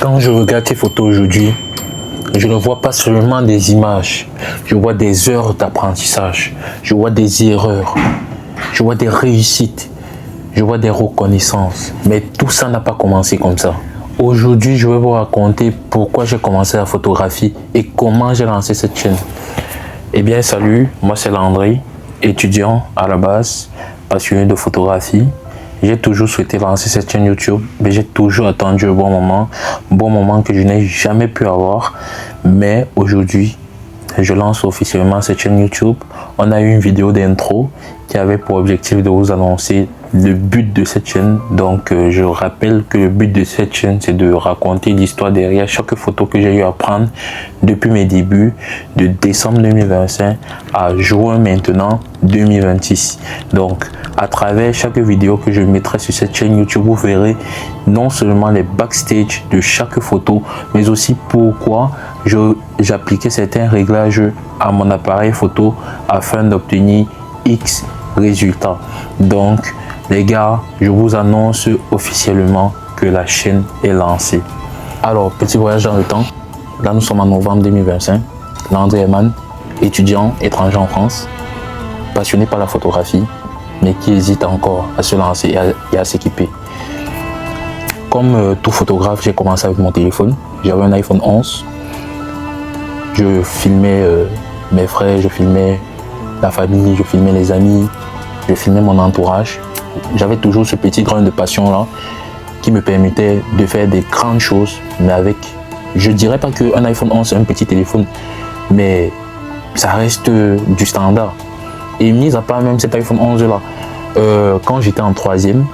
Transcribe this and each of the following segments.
Quand je regarde tes photos aujourd'hui, je ne vois pas seulement des images, je vois des heures d'apprentissage, je vois des erreurs, je vois des réussites, je vois des reconnaissances. Mais tout ça n'a pas commencé comme ça. Aujourd'hui, je vais vous raconter pourquoi j'ai commencé la photographie et comment j'ai lancé cette chaîne. Eh bien, salut, moi c'est Landry, étudiant à la base, passionné de photographie. J'ai toujours souhaité lancer cette chaîne YouTube, mais j'ai toujours attendu un bon moment que je n'ai jamais pu avoir. Mais aujourd'hui, je lance officiellement cette chaîne YouTube. On a eu une vidéo d'intro qui avait pour objectif de vous annoncer le but de cette chaîne. Donc, je rappelle que le but de cette chaîne, c'est de raconter l'histoire derrière chaque photo que j'ai eu à prendre depuis mes débuts de décembre 2025 à juin maintenant 2026. Donc, à travers chaque vidéo que je mettrai sur cette chaîne YouTube, vous verrez non seulement les backstage de chaque photo, mais aussi pourquoi j'appliquais certains réglages à mon appareil photo afin d'obtenir X résultats. Donc, les gars, je vous annonce officiellement que la chaîne est lancée. Alors, petit voyage dans le temps. Là, nous sommes en novembre 2025. Landry Eman, étudiant étranger en France, passionné par la photographie, mais qui hésite encore à se lancer et à s'équiper. Comme tout photographe, j'ai commencé avec mon téléphone. J'avais un iPhone 11. Je filmais mes frères, je filmais la famille, je filmais les amis, je filmais mon entourage. J'avais toujours ce petit grain de passion là qui me permettait de faire des grandes choses, mais avec, je dirais pas qu'un iPhone 11 c'est un petit téléphone, mais ça reste du standard. Et mis à part même cet iPhone 11 là, quand j'étais en troisième,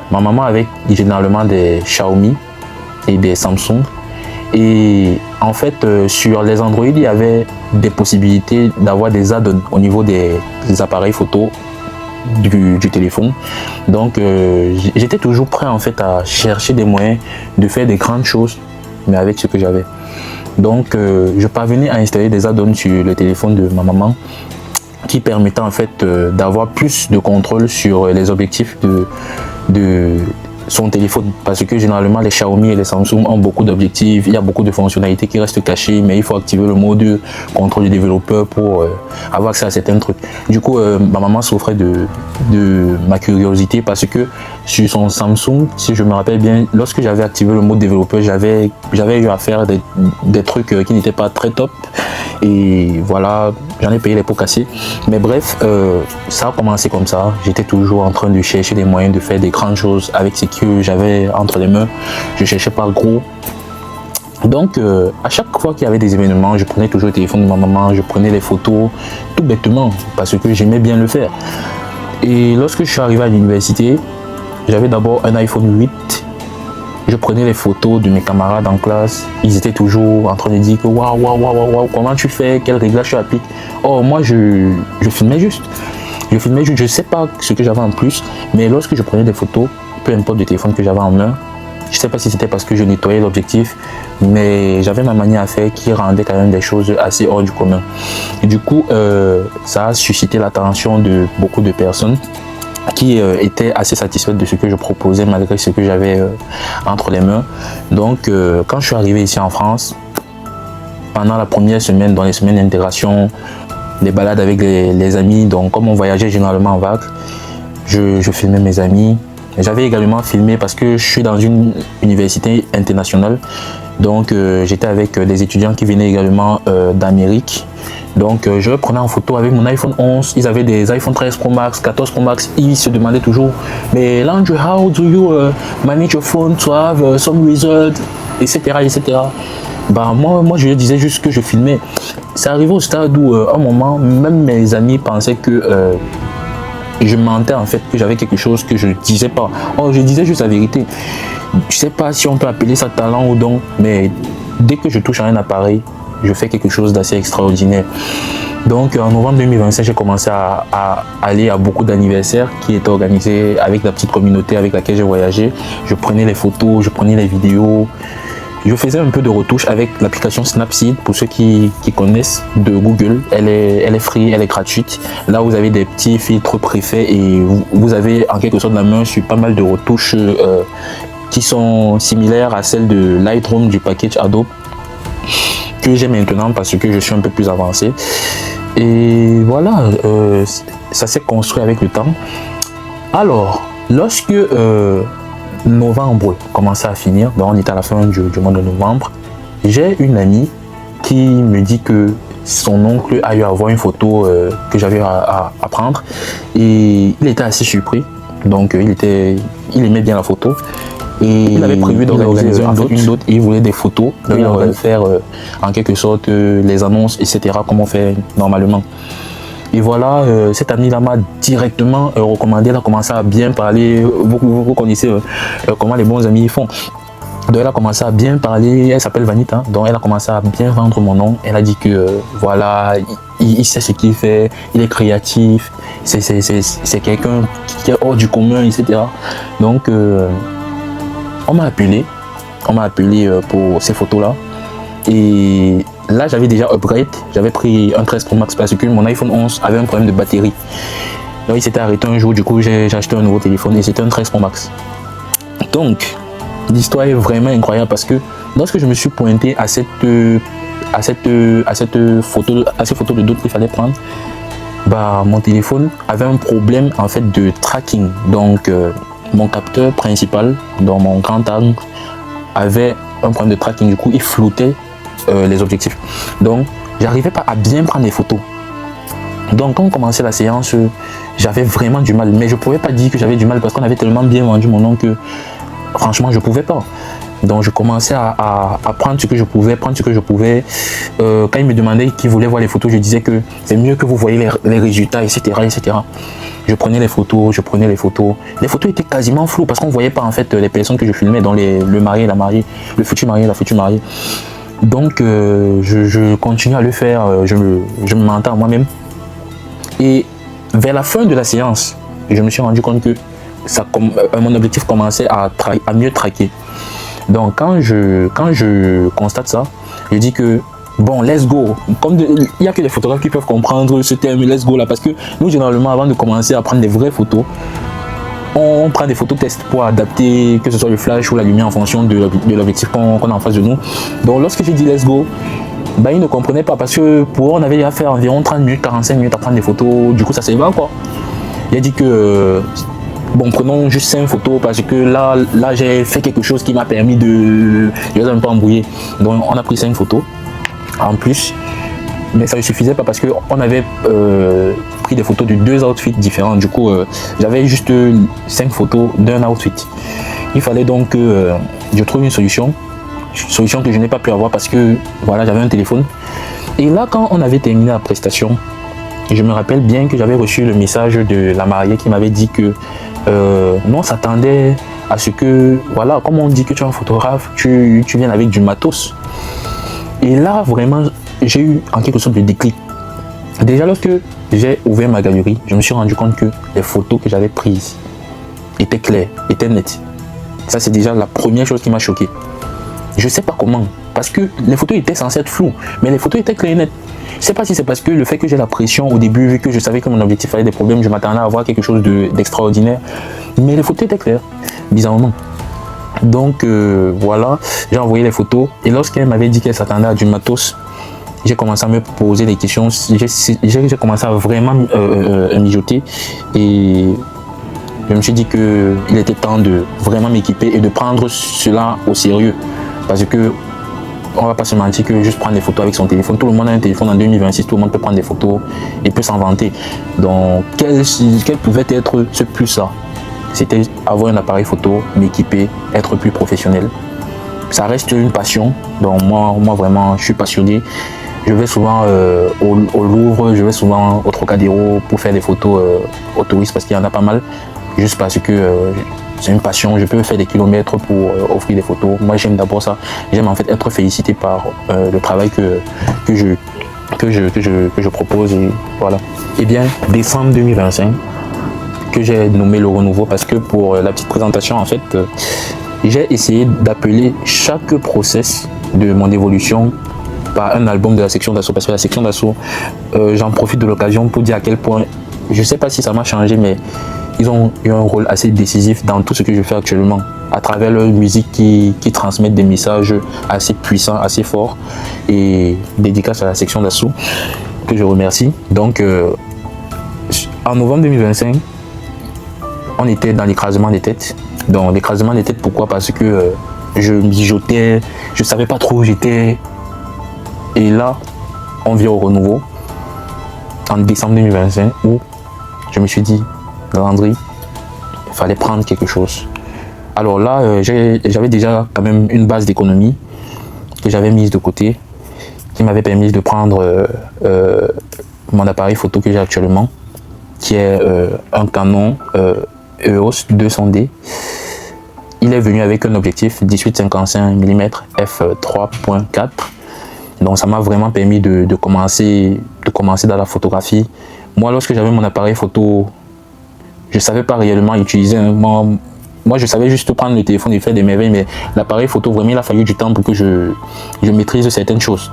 ma maman avait généralement des Xiaomi et des Samsung. Et en fait, sur les Android, il y avait des possibilités d'avoir des add-ons au niveau des appareils photo du téléphone. Donc, j'étais toujours prêt en fait à chercher des moyens de faire des grandes choses, mais avec ce que j'avais. Donc, je parvenais à installer des add-ons sur le téléphone de ma maman qui permettaient en fait d'avoir plus de contrôle sur les objectifs de son téléphone, parce que généralement les Xiaomi et les Samsung ont beaucoup d'objectifs, il y a beaucoup de fonctionnalités qui restent cachées, mais il faut activer le mode contrôle du développeur pour avoir accès à certains trucs. Du coup, ma maman souffrait de ma curiosité, parce que sur son Samsung, si je me rappelle bien, lorsque j'avais activé le mode développeur, j'avais eu à faire des trucs qui n'étaient pas très top, et voilà, j'en ai payé les pots cassés. Mais bref, ça a commencé comme ça. J'étais toujours en train de chercher des moyens de faire des grandes choses avec ce que j'avais entre les mains. Je cherchais pas gros. Donc, à chaque fois qu'il y avait des événements, je prenais toujours le téléphone de ma maman, je prenais les photos, tout bêtement, parce que j'aimais bien le faire. Et lorsque je suis arrivé à l'université, j'avais d'abord un iPhone 8. Je prenais les photos de mes camarades en classe. Ils étaient toujours en train de dire que waouh, comment tu fais, quel réglage tu appliques. Oh, moi je filmais juste. Je sais pas ce que j'avais en plus, mais lorsque je prenais des photos, peu importe le téléphone que j'avais en main, je sais pas si c'était parce que je nettoyais l'objectif, mais j'avais ma manière à faire qui rendait quand même des choses assez hors du commun. Et du coup, ça a suscité l'attention de beaucoup de personnes qui étaient assez satisfaites de ce que je proposais malgré ce que j'avais entre les mains. Donc, quand je suis arrivé ici en France, pendant la première semaine, dans les semaines d'intégration, les balades avec les amis, donc comme on voyageait généralement en vague, je filmais mes amis. J'avais également filmé parce que je suis dans une université internationale, donc j'étais avec des étudiants qui venaient également d'Amérique. Donc je prenais en photo avec mon iPhone 11, ils avaient des iPhone 13 Pro Max, 14 Pro Max, ils se demandaient toujours mais Landry, how do you manage your phone to have some result, etc. Bah moi je leur disais juste que je filmais. C'est arrivé au stade où à un moment, même mes amis pensaient que je mentais en fait, que j'avais quelque chose que je disais pas. Oh, je disais juste la vérité. Je sais pas si on peut appeler ça talent ou don, mais dès que je touche à un appareil, je fais quelque chose d'assez extraordinaire. Donc en novembre 2025, j'ai commencé à aller à beaucoup d'anniversaires qui étaient organisés avec la petite communauté avec laquelle j'ai voyagé. Je prenais les photos, je prenais les vidéos. Je faisais un peu de retouche avec l'application Snapseed, pour ceux qui connaissent, de Google. Elle est free, elle est gratuite. Là, vous avez des petits filtres préfaits et vous avez en quelque sorte la main sur pas mal de retouches qui sont similaires à celles de Lightroom du package Adobe que j'ai maintenant parce que je suis un peu plus avancé. Et voilà, ça s'est construit avec le temps. Alors, lorsque novembre commençait à finir, donc on était à la fin du mois de novembre, j'ai une amie qui me dit que son oncle a eu à voir une photo que j'avais à prendre et il était assez surpris. Donc il aimait bien la photo et il avait prévu d'organiser une autre. Il voulait des photos, donc il aurait faire en quelque sorte les annonces, etc. comme on fait normalement. Et voilà, cette amie-là m'a directement recommandé, elle a commencé à bien parler. Vous connaissez comment les bons amis font. Donc elle a commencé à bien parler, elle s'appelle Vanita, donc elle a commencé à bien vendre mon nom. Elle a dit que voilà, il sait ce qu'il fait, il est créatif, c'est quelqu'un qui est hors du commun, etc. Donc on m'a appelé pour ces photos-là. Et là j'avais déjà upgrade, j'avais pris un 13 Pro Max parce que mon iPhone 11 avait un problème de batterie. Donc il s'était arrêté un jour, du coup j'ai acheté un nouveau téléphone et c'était un 13 Pro Max. Donc l'histoire est vraiment incroyable parce que lorsque je me suis pointé à cette photo de doute qu'il fallait prendre, bah, mon téléphone avait un problème en fait de tracking. Donc mon capteur principal dans mon grand angle avait un problème de tracking, du coup il floutait les objectifs. Donc j'arrivais pas à bien prendre les photos. Donc quand on commençait la séance, j'avais vraiment du mal, mais je pouvais pas dire que j'avais du mal parce qu'on avait tellement bien vendu mon nom que franchement je pouvais pas. Donc je commençais à prendre ce que je pouvais, Quand il me demandait qu'il voulait voir les photos, je disais que c'est mieux que vous voyez les résultats, etc., etc. Je prenais les photos. Les photos étaient quasiment floues parce qu'on voyait pas en fait les personnes que je filmais, dans le marié, la mariée, le futur marié, la future mariée. Donc je continue à le faire, je me mentais à moi-même. Et vers la fin de la séance, je me suis rendu compte que mon objectif commençait à mieux traquer. Donc quand je constate ça, je dis que bon, let's go. Comme il n'y a que les photographes qui peuvent comprendre ce terme let's go là, parce que nous généralement avant de commencer à prendre des vraies photos, on prend des photos test pour adapter que ce soit le flash ou la lumière en fonction de l'objectif qu'on a en face de nous. Donc lorsque j'ai dit let's go, bah, ils ne comprenaient pas parce que pour eux on avait déjà fait environ 30 minutes, 45 minutes à prendre des photos, du coup ça s'est va quoi. Il a dit que bon, prenons juste 5 photos parce que là j'ai fait quelque chose qui m'a permis de un peu embrouiller. Donc on a pris 5 photos en plus, mais ça ne suffisait pas parce qu'on avait pris des photos de 2 outfits différents. Du coup j'avais juste 5 photos d'un outfit. Il fallait donc que je trouve une solution que je n'ai pas pu avoir parce que voilà, j'avais un téléphone. Et là quand on avait terminé la prestation, je me rappelle bien que j'avais reçu le message de la mariée qui m'avait dit que nous on s'attendait à ce que, voilà, comme on dit que tu es un photographe, tu viennes avec du matos. Et là vraiment j'ai eu en quelque sorte de déclic. Déjà lorsque j'ai ouvert ma galerie, je me suis rendu compte que les photos que j'avais prises étaient claires, étaient nettes. Ça c'est déjà la première chose qui m'a choqué. Je sais pas comment, parce que les photos étaient censées être floues, mais les photos étaient claires et nettes. Je sais pas si c'est parce que le fait que j'ai la pression au début, vu que je savais que mon objectif avait des problèmes, je m'attendais à avoir quelque chose d'extraordinaire. Mais les photos étaient claires, bizarrement. Donc voilà, j'ai envoyé les photos et lorsqu'elle m'avait dit qu'elle s'attendait à du matos, j'ai commencé à me poser des questions. J'ai commencé à vraiment mijoter et je me suis dit qu'il était temps de vraiment m'équiper et de prendre cela au sérieux. Parce que on va pas se mentir que juste prendre des photos avec son téléphone, tout le monde a un téléphone en 2026, tout le monde peut prendre des photos et peut s'en vanter. Donc quel pouvait être ce plus là? C'était avoir un appareil photo, m'équiper, être plus professionnel. Ça reste une passion, donc moi vraiment je suis passionné. Je vais souvent au Louvre, je vais souvent au Trocadéro pour faire des photos aux touristes parce qu'il y en a pas mal. Juste parce que c'est une passion, je peux faire des kilomètres pour offrir des photos. Moi j'aime d'abord ça, j'aime en fait être félicité par le travail que je propose et voilà. Et bien décembre 2025 que j'ai nommé le renouveau parce que pour la petite présentation en fait j'ai essayé d'appeler chaque process de mon évolution par un album de la section d'assaut parce que la section d'assaut j'en profite de l'occasion pour dire à quel point je sais pas si ça m'a changé mais ils ont eu un rôle assez décisif dans tout ce que je fais actuellement. à travers leur musique qui transmettent des messages assez puissants, assez forts. Et dédicace à la section d'assaut que je remercie. Donc en novembre 2025, on était dans l'écrasement des têtes. Donc l'écrasement des têtes, pourquoi? Parce que je mijotais, je savais pas trop où j'étais. Et là, on vient au renouveau en décembre 2025 où je me suis dit, Landry, il fallait prendre quelque chose. Alors là, j'avais déjà quand même une base d'économie que j'avais mise de côté, qui m'avait permis de prendre mon appareil photo que j'ai actuellement, qui est un Canon EOS 200D. Il est venu avec un objectif 18-55 mm f3.4. Donc ça m'a vraiment permis de commencer dans la photographie. Moi, lorsque j'avais mon appareil photo, je ne savais pas réellement utiliser. Moi, je savais juste prendre le téléphone et faire des merveilles, mais l'appareil photo, vraiment, il a fallu du temps pour que je maîtrise certaines choses.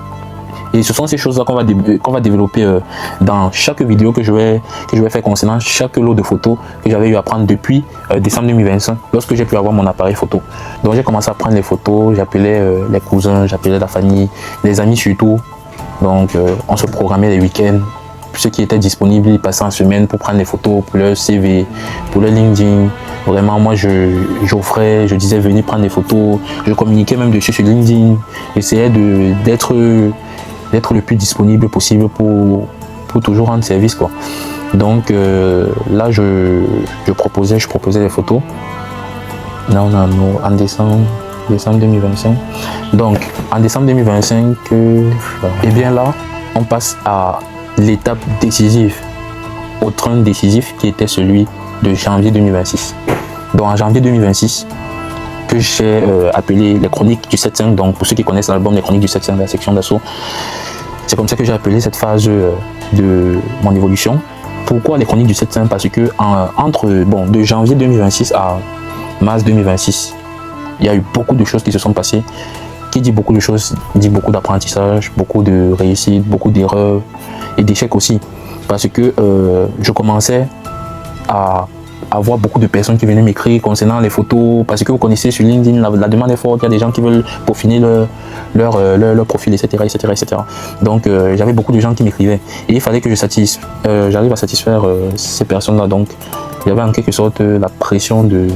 Et ce sont ces choses-là qu'on va développer dans chaque vidéo que je vais faire concernant chaque lot de photos que j'avais eu à prendre depuis décembre 2025, lorsque j'ai pu avoir mon appareil photo. Donc j'ai commencé à prendre les photos, j'appelais les cousins, j'appelais la famille, les amis surtout. Donc on se programmait les week-ends. Ceux qui étaient disponibles, ils passaient en semaine pour prendre les photos pour leur CV, pour leur LinkedIn. Vraiment, moi, j'offrais, je disais, venez prendre des photos. Je communiquais même dessus sur LinkedIn. J'essayais d'être le plus disponible possible pour toujours rendre service, quoi. Donc là, je proposais les photos. Là, on est en décembre 2025. Donc, en décembre 2025, et bien là, on passe à l'étape décisive, au train décisif qui était celui de janvier 2026. Donc en janvier 2026, que j'ai appelé les chroniques du 7-5, donc pour ceux qui connaissent l'album Les Chroniques du 7-5 de la section d'assaut, c'est comme ça que j'ai appelé cette phase de mon évolution. Pourquoi les chroniques du 7-5? Parce que de janvier 2026 à mars 2026, il y a eu beaucoup de choses qui se sont passées. Qui dit beaucoup de choses dit beaucoup d'apprentissage, beaucoup de réussite, beaucoup d'erreurs et d'échecs aussi. Parce que je commençais à avoir beaucoup de personnes qui venaient m'écrire concernant les photos. Parce que vous connaissez sur LinkedIn, la demande est forte, il y a des gens qui veulent peaufiner leur profil, etc. Donc j'avais beaucoup de gens qui m'écrivaient. Et il fallait que j'arrive à satisfaire ces personnes-là. Donc il y avait en quelque sorte la pression de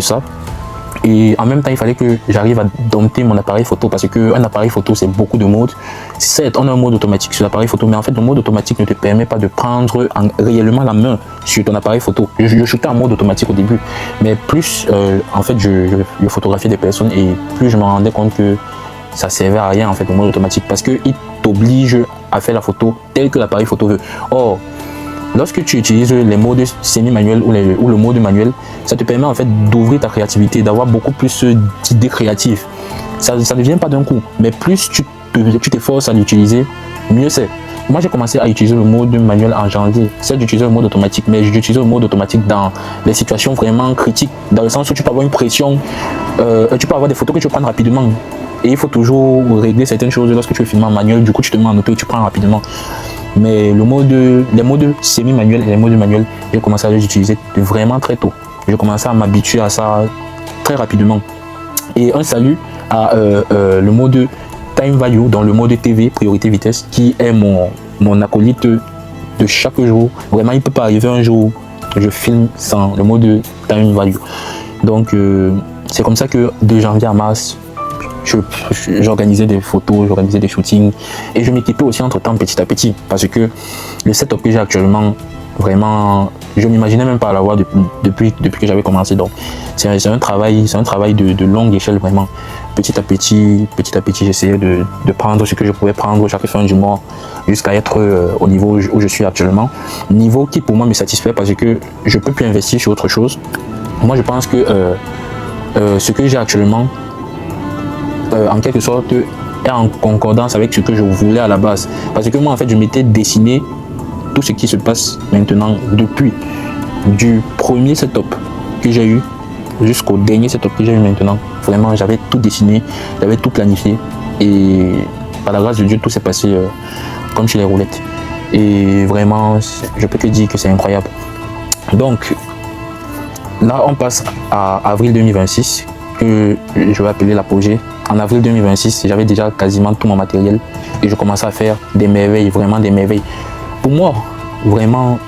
ça. Et en même temps, il fallait que j'arrive à dompter mon appareil photo parce qu'un appareil photo, c'est beaucoup de modes. Certes, on a un mode automatique sur l'appareil photo, mais en fait, le mode automatique ne te permet pas de prendre réellement la main sur ton appareil photo. Je shootais en mode automatique au début, mais plus, en fait, je photographiais des personnes et plus je me rendais compte que ça servait à rien, en fait, le mode automatique parce qu'il t'oblige à faire la photo telle que l'appareil photo veut. Or, lorsque tu utilises les modes semi-manuels ou le mode manuel, ça te permet en fait d'ouvrir ta créativité, d'avoir beaucoup plus d'idées créatives. Ça ne vient pas d'un coup, mais plus tu t'efforces à l'utiliser, mieux c'est. Moi j'ai commencé à utiliser le mode manuel en janvier, c'est d'utiliser le mode automatique, mais j'utilise le mode automatique dans les situations vraiment critiques, dans le sens où tu peux avoir une pression, tu peux avoir des photos que tu veux prendre rapidement. Et il faut toujours régler certaines choses lorsque tu veux filmer en manuel, du coup tu te mets en auto et tu prends rapidement. Mais les modes semi-manuels et les modes manuels, j'ai commencé à les utiliser vraiment très tôt. J'ai commencé à m'habituer à ça très rapidement. Et un salut à le mode time value, dans le mode TV, priorité vitesse, qui est mon acolyte de chaque jour. Vraiment, il ne peut pas arriver un jour où je filme sans le mode time value. Donc, c'est comme ça que de janvier à mars, j'organisais des photos, j'organisais des shootings et je m'équipais aussi entre temps petit à petit parce que le setup que j'ai actuellement, vraiment, je m'imaginais même pas l'avoir depuis que j'avais commencé. Donc c'est un travail de longue échelle vraiment. Petit à petit, j'essayais de prendre ce que je pouvais prendre chaque fin du mois jusqu'à être au niveau où je suis actuellement. Niveau qui pour moi me satisfait parce que je peux plus investir sur autre chose. Moi je pense que ce que j'ai actuellement en quelque sorte est en concordance avec ce que je voulais à la base. Parce que moi en fait je m'étais dessiné tout ce qui se passe maintenant depuis du premier setup que j'ai eu jusqu'au dernier setup que j'ai eu maintenant. Vraiment j'avais tout dessiné, j'avais tout planifié et par la grâce de Dieu tout s'est passé comme sur les roulettes. Et vraiment je peux te dire que c'est incroyable. Donc Là, on passe à avril 2026, que je vais appeler l'apogée. En avril 2026, j'avais déjà quasiment tout mon matériel et je commençais à faire des merveilles, vraiment des merveilles. Pour moi, vraiment,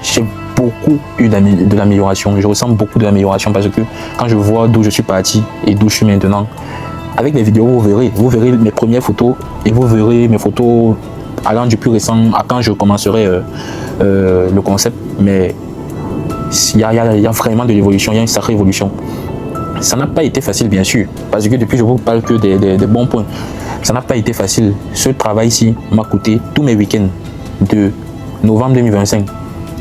j'ai beaucoup eu de l'amélioration. Je ressens beaucoup de l'amélioration parce que quand je vois d'où je suis parti et d'où je suis maintenant, avec les vidéos, vous verrez mes premières photos et vous verrez mes photos allant du plus récent à quand je commencerai le concept. Mais il y a vraiment de l'évolution, il y a une sacrée évolution. Ça n'a pas été facile, bien sûr, parce que depuis je vous parle que des bons points. Ça n'a pas été facile. Ce travail-ci m'a coûté tous mes week-ends de novembre 2025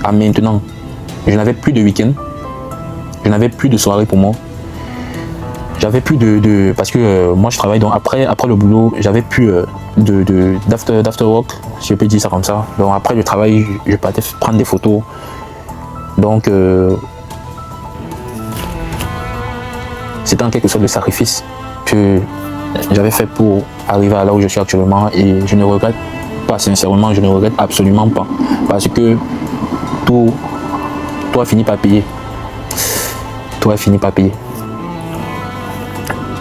à maintenant. Je n'avais plus de week-end, je n'avais plus de soirée pour moi. J'avais plus parce que moi je travaille, donc après le boulot, j'avais plus d'after work, si je peux dire ça comme ça. Donc après le travail, je partais prendre des photos. Donc c'était en quelque sorte le sacrifice que j'avais fait pour arriver à là où je suis actuellement et je ne regrette pas, sincèrement, je ne regrette absolument pas parce que tout a fini par payer. Tout a fini par payer.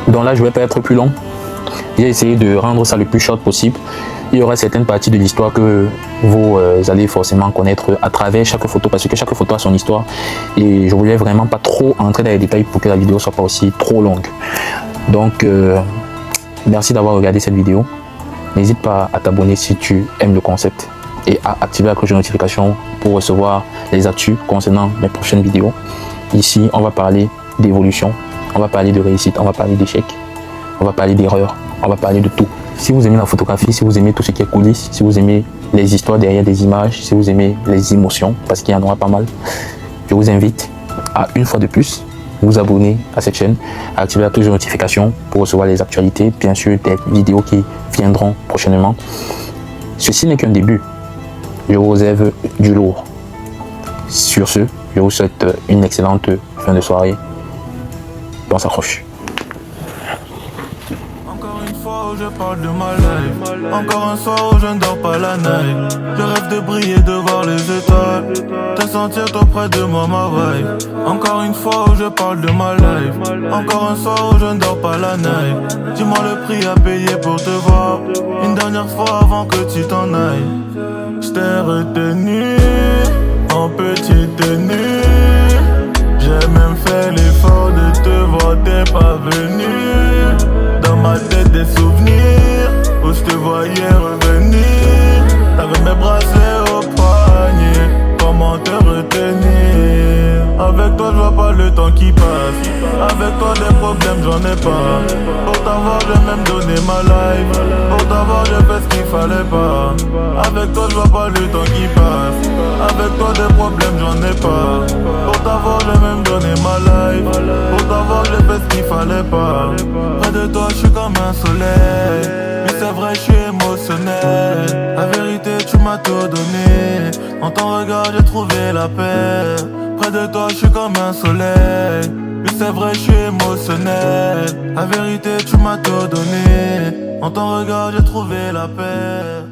Donc là, je ne vais pas être plus long. J'ai essayé de rendre ça le plus short possible. Il y aura certaines parties de l'histoire que vous allez forcément connaître à travers chaque photo parce que chaque photo a son histoire et je voulais vraiment pas trop entrer dans les détails pour que la vidéo soit pas aussi trop longue. Donc merci d'avoir regardé cette vidéo. N'hésite pas à t'abonner si tu aimes le concept et à activer la cloche de notification pour recevoir les actus concernant mes prochaines vidéos. Ici, on va parler d'évolution, on va parler de réussite, on va parler d'échecs, on va parler d'erreurs, on va parler de tout. Si vous aimez la photographie, si vous aimez tout ce qui est coulisses, si vous aimez les histoires derrière des images, si vous aimez les émotions, parce qu'il y en aura pas mal, je vous invite à une fois de plus vous abonner à cette chaîne, à activer la cloche de notification pour recevoir les actualités, bien sûr des vidéos qui viendront prochainement. Ceci n'est qu'un début, je vous réserve du lourd. Sur ce, je vous souhaite une excellente fin de soirée. On s'accroche. Je parle de ma life. Encore un soir où je ne dors pas la night. Je rêve de briller, de voir les étoiles, te sentir toi près de moi, ma vibe. Encore une fois où je parle de ma life. Encore un soir où je ne dors pas la night. Dis-moi le prix à payer pour te voir une dernière fois avant que tu t'en ailles. Je t'ai retenu en petite tenue. J'ai même fait l'effort de te voir, t'es pas venu. Dans ma tête des souvenirs où je te voyais revenir. T'avais mes bracelets au poignet, comment te retenir? Avec toi je vois pas le temps qui passe. Avec toi des problèmes j'en ai pas. Pour t'avoir j'ai même donné ma life. Pour t'avoir j'ai fait ce qu'il fallait pas. Avec toi je vois pas le temps qui passe. Avec toi des problèmes j'en ai pas. Pour t'avoir j'ai même donné ma life. Pour t'avoir j'ai fait ce qu'il fallait pas. Près de toi je suis comme un soleil. Mais c'est vrai je suis émotionnel. La vérité tu m'as tout donné. Dans ton regard j'ai trouvé la paix. Près de toi je suis comme un soleil. Oui c'est vrai je suis émotionnel. La vérité tu m'as tout donné. Dans ton regard j'ai trouvé la paix.